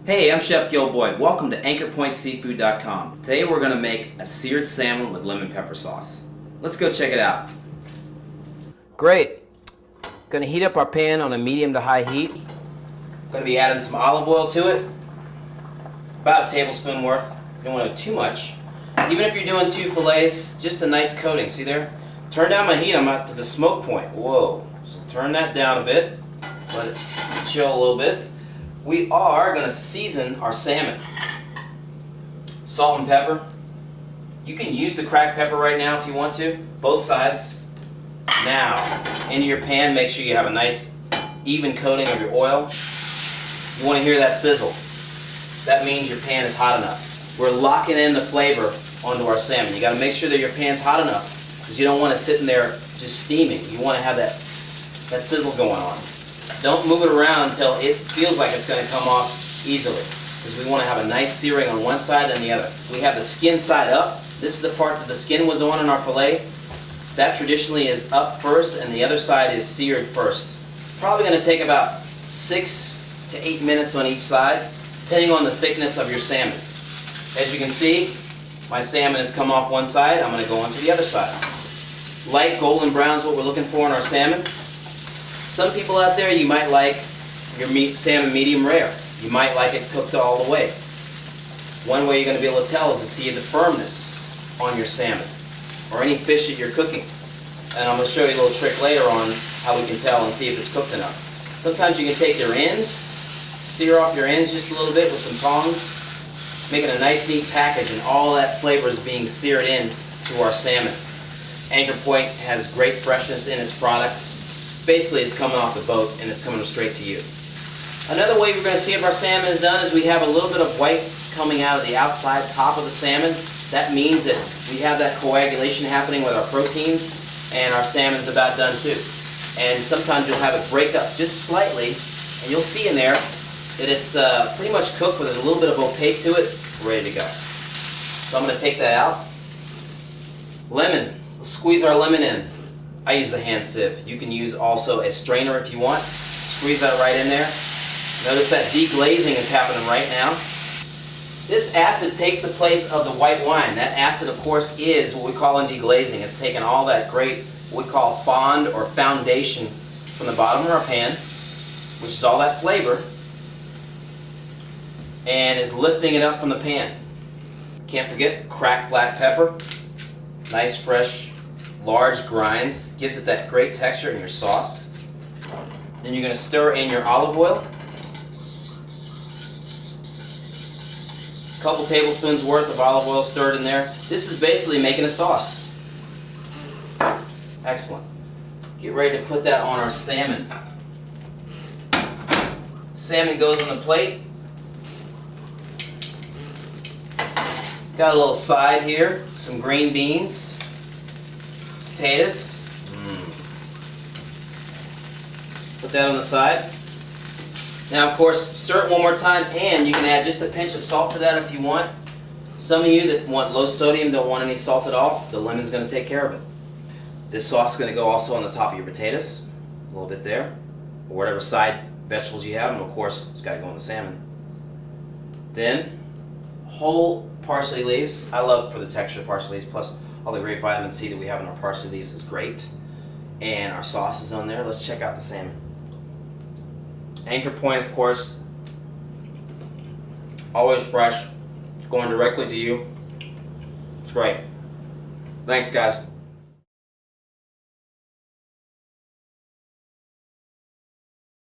Hey, I'm Chef Gil Boyd. Welcome to AnchorPointSeafood.com. Today we're going to make a seared salmon with lemon pepper sauce. Let's go check it out. Great. Going to heat up our pan on a medium to high heat. Going to be adding some olive oil to it. About a tablespoon worth. You don't want to too much. Even if you're doing 2 fillets, just a nice coating. See there? Turn down my heat. I'm up to the smoke point. Whoa. So turn that down a bit. Let it chill a little bit. We are going to season our salmon. Salt and pepper. You can use the cracked pepper right now if you want to, both sides. Now, into your pan, make sure you have a nice even coating of your oil. You want to hear that sizzle. That means your pan is hot enough. We're locking in the flavor onto our salmon. You got to make sure that your pan's hot enough because you don't want it sitting there just steaming. You want to have that sizzle going on. Don't move it around until it feels like it's going to come off easily, because we want to have a nice searing on one side and the other. We have the skin side up. This is the part that the skin was on in our fillet. That traditionally is up first, and the other side is seared first. Probably going to take about 6 to 8 minutes on each side, depending on the thickness of your salmon. As you can see, my salmon has come off one side. I'm going to go on to the other side. Light golden brown is what we're looking for in our salmon. Some people out there, you might like your salmon medium rare. You might like it cooked all the way. One way you're going to be able to tell is to see the firmness on your salmon or any fish that you're cooking. And I'm going to show you a little trick later on how we can tell and see if it's cooked enough. Sometimes you can take your ends, sear off your ends just a little bit with some tongs, making a nice neat package, and all that flavor is being seared in to our salmon. Anchor Point has great freshness in its product. Basically, it's coming off the boat and it's coming straight to you. Another way we're going to see if our salmon is done is we have a little bit of white coming out of the outside top of the salmon. That means that we have that coagulation happening with our proteins, and our salmon's about done too. And sometimes you'll have it break up just slightly, and you'll see in there that it's pretty much cooked with a little bit of opaque to it, ready to go. So I'm going to take that out. Lemon. We'll squeeze our lemon in. I use the hand sieve. You can use also a strainer if you want. Squeeze that right in there. Notice that deglazing is happening right now. This acid takes the place of the white wine. That acid, of course, is what we call in deglazing. It's taken all that great, what we call fond or foundation from the bottom of our pan, which is all that flavor, and is lifting it up from the pan. Can't forget cracked black pepper. Nice, fresh, large grinds, gives it that great texture in your sauce. Then you're going to stir in your olive oil. A couple tablespoons worth of olive oil stirred in there. This is basically making a sauce. Excellent. Get ready to put that on our salmon. Salmon goes on the plate. Got a little side here, some green beans. Potatoes. Put that on the side. Now, of course, stir it one more time, and you can add just a pinch of salt to that if you want. Some of you that want low sodium don't want any salt at all. The lemon's going to take care of it. This sauce is going to go also on the top of your potatoes, a little bit there, or whatever side vegetables you have, and of course, it's got to go on the salmon. Then, whole parsley leaves. I love for the texture of parsley leaves, plus all the great vitamin C that we have in our parsley leaves is great. And our sauce is on there. Let's check out the salmon. Anchor Point, of course, always fresh, going directly to you. It's great. Thanks, guys.